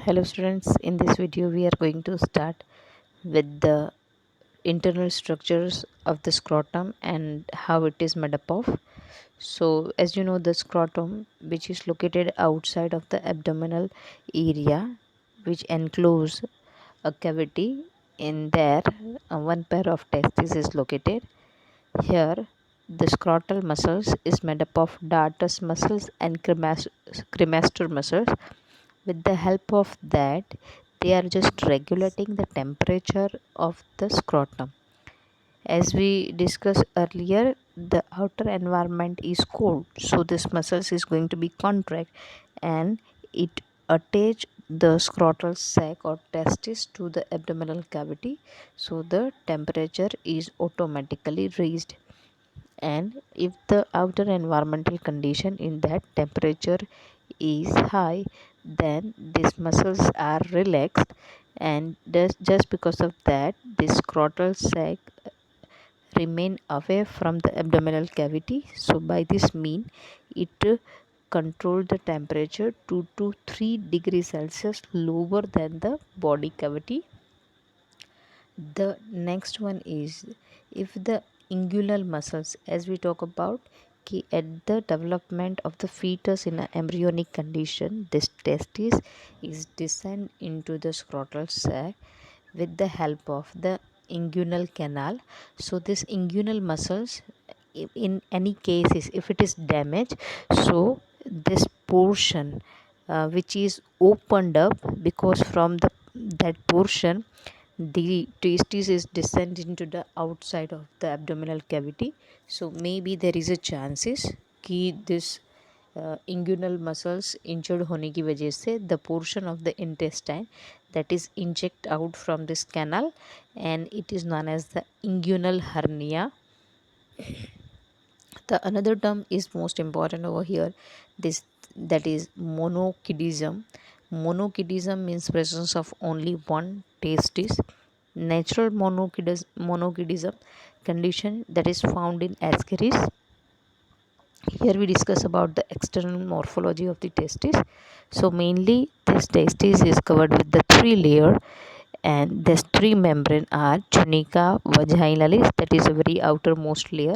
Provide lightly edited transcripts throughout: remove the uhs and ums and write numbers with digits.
Hello students, in this video we are going to start with the internal structures of the scrotum and how it is made up of. So as you know, the scrotum, which is located outside of the abdominal area, which enclose a cavity, in there one pair of testes is located. Here the scrotal muscles is made up of dartus muscles and cremaster muscles. With the help of that, they are just regulating the temperature of the scrotum. As we discussed earlier, the outer environment is cold, so this muscles is going to be contract and it attach the scrotal sac or testis to the abdominal cavity, so the temperature is automatically raised. And if the outer environmental condition in that temperature is high, then these muscles are relaxed, and just because of that, this scrotal sac remain away from the abdominal cavity. So by this mean, it control the temperature 2 to 3 degrees Celsius lower than the body cavity. The next one is, if the inguinal muscles, as we talk about, at the development of the fetus in an embryonic condition, this testis is descend into the scrotal sac with the help of the inguinal canal. So this inguinal muscles, in any cases if it is damaged, so this portion which is opened up, because from the that portion the testis is descend into the outside of the abdominal cavity. So maybe there is a chances कि this inguinal muscles injured होने की वजह से the portion of the intestine that is inject out from this canal, and it is known as the inguinal hernia. The another term is most important over here, this, that is monokidism. Monokidism means presence of only one testis. Natural monokidism condition that is found in ascaris. Here we discuss about the external morphology of the testis. So mainly this testis is covered with the three layer, and this three membrane are tunica vaginalis, that is a very outermost layer,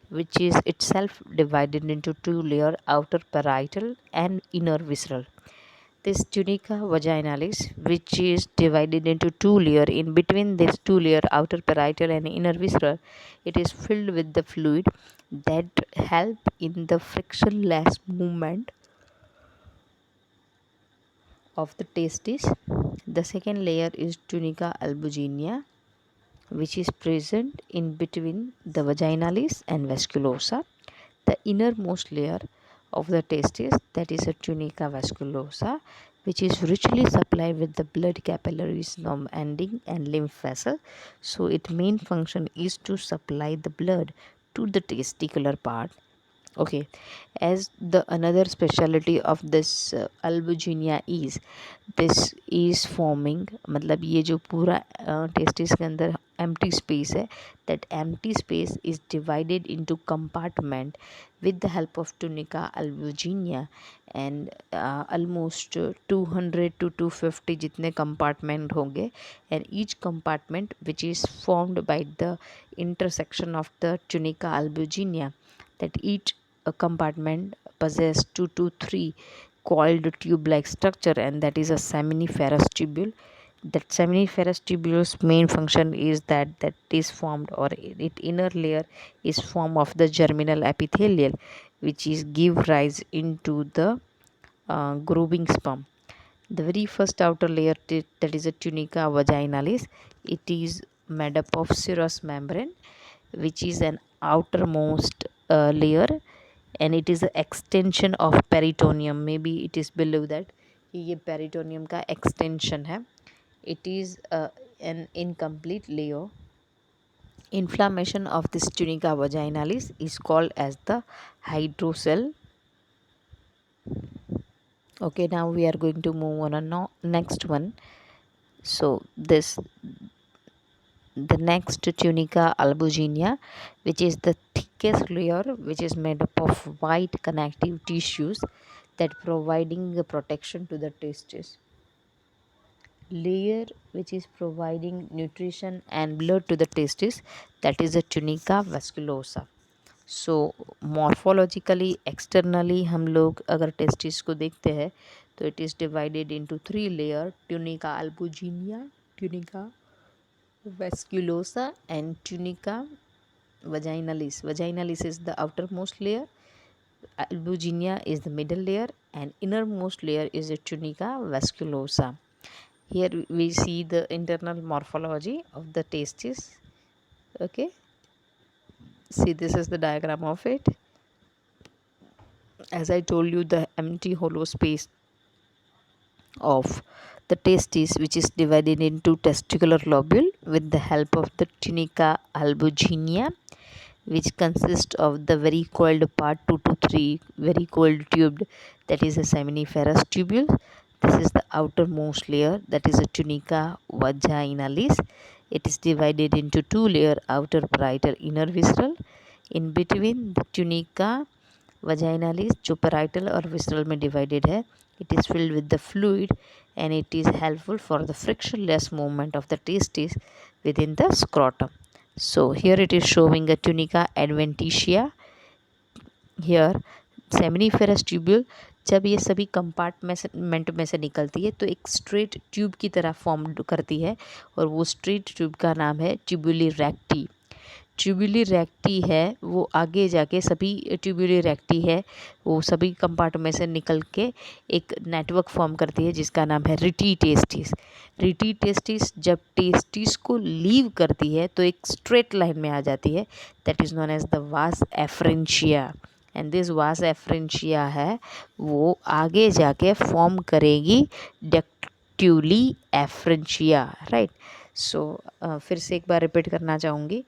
which is itself divided into two layer, outer parietal and inner visceral. This tunica vaginalis, which is divided into two layer, in between these two layer, outer parietal and inner visceral, it is filled with the fluid that help in the frictionless movement of the testis. The second layer is tunica albuginea, which is present in between the vaginalis and vasculosa. The innermost layer of the testis, that is a tunica vasculosa, which is richly supplied with the blood capillaries, nerve ending and lymph vessel. So its main function is to supply the blood to the testicular part. Okay, as the another specialty of this albuginia is, this is forming, मतलब ये जो पूरा testis के अंदर empty space है, that empty space is divided into compartment with the help of tunica albuginea, and almost 200 to 250 जितने compartment होंगे, and each compartment which is formed by the intersection of the tunica albuginea, that each compartment possess 2 to 3 coiled tube-like structure, and that is a seminiferous tubule. That seminiferous tubule's main function is that is formed, or its inner layer is form of the germinal epithelial, which is give rise into the growing sperm. The very first outer layer, that is a tunica vaginalis, it is made up of serous membrane, which is an outermost layer, and it is an extension of peritoneum. Maybe it is below that कि ये peritoneum का extension है. It is an incomplete layer. Inflammation of this tunica vaginalis is called as the hydrocele. Okay, now we are going to move on a next one. So this, the next tunica albuginea, which is the thickest layer, which is made up of white connective tissues that providing the protection to the testis. layer which is providing nutrition and blood to the testis, that is the tunica vasculosa. So morphologically externally हम लोग अगर testis को देखते हैं तो it is divided into 3 layer: tunica albuginea, tunica vasculosa and tunica vaginalis. Vaginalis is the outermost layer, albuginia is the middle layer, and innermost layer is the tunica vasculosa. Here we see the internal morphology of the testis. Okay, see, this is the diagram of it. As I told you, the empty hollow space of the testis, which is divided into testicular lobule with the help of the tunica albuginea, which consists of the very coiled part 2 to 3, very coiled tubed, that is a seminiferous tubule. This is the outermost layer, that is a tunica vaginalis. It is divided into 2 layer, outer parietal, inner visceral. In between the tunica vaginalis, जो parietal और visceral में divided है, it is filled with the fluid and it is helpful for the frictionless movement of the testis within the scrotum. So here it is showing a tunica adventitia. Here seminiferous tubule, जब ये सभी compartment में से निकलती है तो एक straight tube की तरह फॉर्म करती है और वो स्ट्रेट ट्यूब का नाम है ट्यूबुली रेक्टी. ट्यूबुली रेक्टी है वो आगे जाके सभी ट्यूबुली रेक्टी है वो सभी कंपार्टमेंट से निकल के एक नेटवर्क फॉर्म करती है जिसका नाम है रिटी टेस्टिस. रिटी टेस्टिस जब टेस्टिस को लीव करती है तो एक स्ट्रेट लाइन में आ जाती है, that is known as the vas efferentia. And this vas efferentia है वो आगे जाके फॉर्म करेगी डक्ट्यूली एफ्रेंशिया. राइट. सो फिर से एक बार रिपीट करना चाहूँगी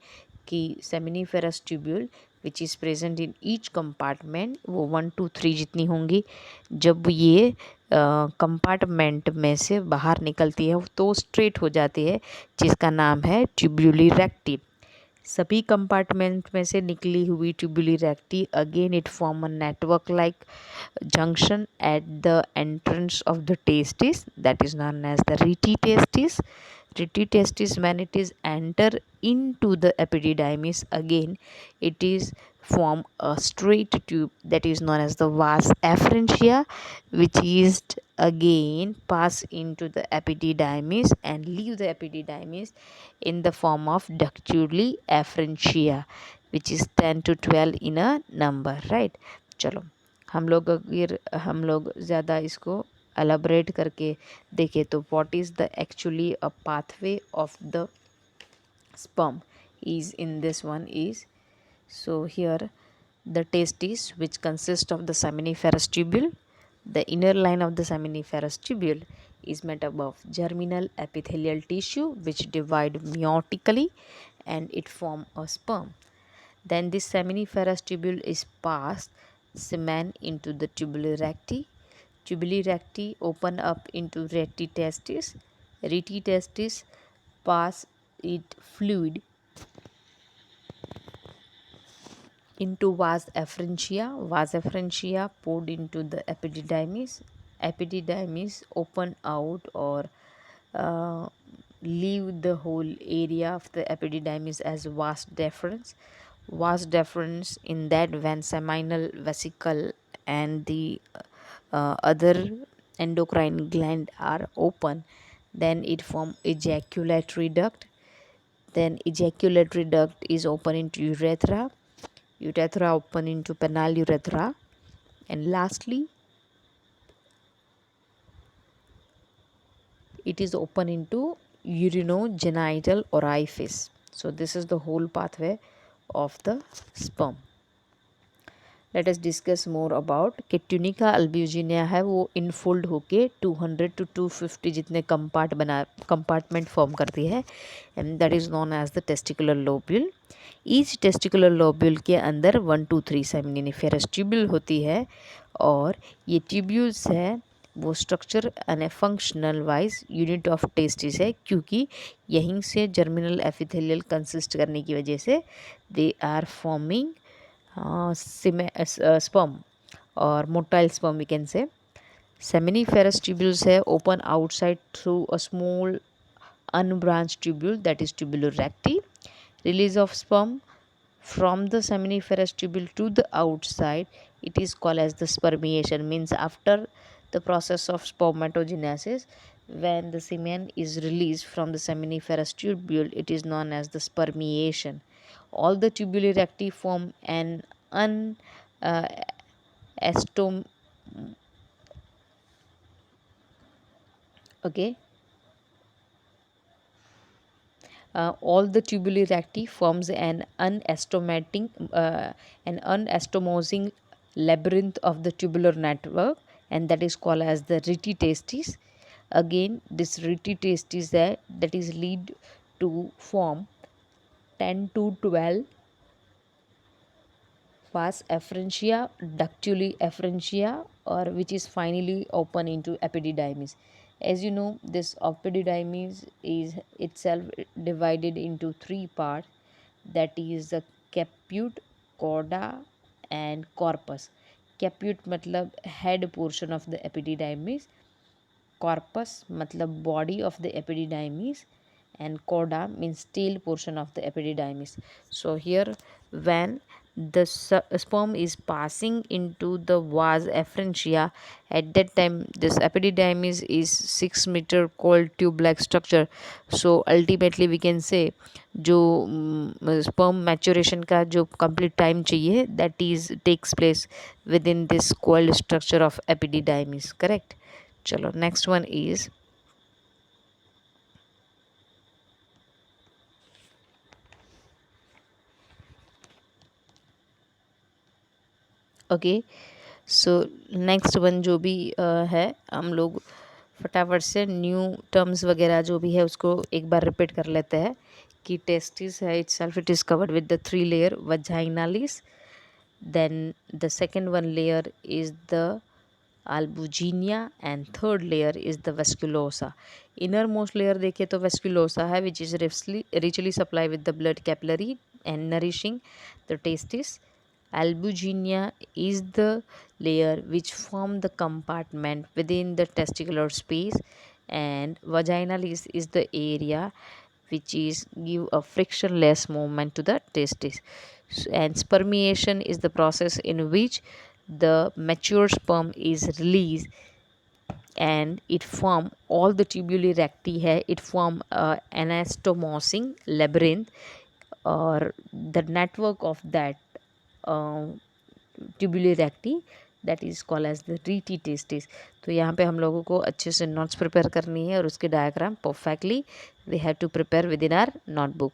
कि seminiferous tubule which is present in each compartment वो 1 2 3 जितनी होंगी. जब ये कंपार्टमेंट में से बाहर निकलती है तो स्ट्रेट हो जाती है जिसका नाम है ट्यूब्यूली रेक्टी. सभी कंपार्टमेंट में से निकली हुई tubuli recti again it form a network like junction at the entrance of the testis, that is known as the rete testis. Rete testis, when it is enter into the epididymis, again it is form a straight tube that is known as the vas efferentia, which is again pass into the epididymis and leave the epididymis in the form of ductuli efferentia, which is 10 to 12 in a number. Right. चलो हम लोग ज़्यादा इसको elaborate करके देखें तो what is the actually a pathway of the sperm is in this one is, so here the testis which consist of the seminiferous tubule, the inner line of the seminiferous tubule is made up of germinal epithelial tissue which divide meiotically and it form a sperm. Then this seminiferous tubule is passed semen into the tubuli recti. Tubuli recti open up into rete testis. Rete testis pass it fluid into vas efferentia. Vas efferentia poured into the epididymis. Epididymis open out or uh, leave the whole area of the epididymis as vas deferens. Vas deferens, in that when seminal vesicle and the other endocrine gland are open, then it form ejaculatory duct. Then ejaculatory duct is open into urethra. Urethra open into penile urethra, and lastly it is open into urinogenital orifice. So this is the whole pathway of the sperm. Let us discuss more about कि tunica अल्ब्यूजिनिया है वो infold होके 200 to 250 जितने compartment form करती है, and that is known as the testicular lobule. Each testicular lobule के अंदर 1 2 3 seminiferous tubule होती है, और ये ट्यूब्यूल्स है वो structure and functional wise unit of testis है, क्योंकि यहीं से जर्मिनल एपिथेलियल कंसिस्ट करने की वजह से they are forming sperm or motile sperm we can say. Seminiferous tubules है open outside through a small unbranched tubule, that is tubule recti. Release of sperm from the seminiferous tubule to the outside, it is called as the spermiation. Means after the process of spermatogenesis, when the semen is released from the seminiferous tubule, it is known as the spermiation. All the tubuli recti form an un uh, astom okay all the tubuli recti forms an unastomosing labyrinth of the tubular network, and that is called as the retitestis. Again, this retitestis that is lead to form 10 to 12 vas efferentia, ductuli efferentia, or which is finally open into epididymis. As you know, this epididymis is itself divided into three parts, that is the caput, cauda and corpus. Caput मतलब head portion of the epididymis, corpus मतलब body of the epididymis, and coda means tail portion of the epididymis. So here, when the sperm is passing into the vas efferentia, at that time this epididymis is 6 meter cold tube like structure. So ultimately we can say जो sperm maturation का जो complete time चाहिए, that is takes place within this coiled structure of epididymis. Correct. चलो next one is okay. So next one जो भी है, हम लोग फटाफट से न्यू टर्म्स वगैरह जो भी है उसको एक बार रिपीट कर लेते हैं कि टेस्टिस है itself, it is covered with the 3 layer vaginalis. Then the second one layer is the albuginia and third layer is the vasculosa. Innermost layer देखें तो vasculosa है, which is richly supplied with the blood capillary and nourishing the testis. Albuginia is the layer which form the compartment within the testicular space, and vaginal is the area which is give a frictionless movement to the testis. And spermiation is the process in which the mature sperm is released and it form all the tubuli recti hai, it form anastomosing labyrinth, or the network of that uh, tubuli recti, that is called as the rete testis. तो यहाँ पे हम लोगों को अच्छे से notes prepare करनी है और उसके diagram perfectly we have to prepare within our notebook.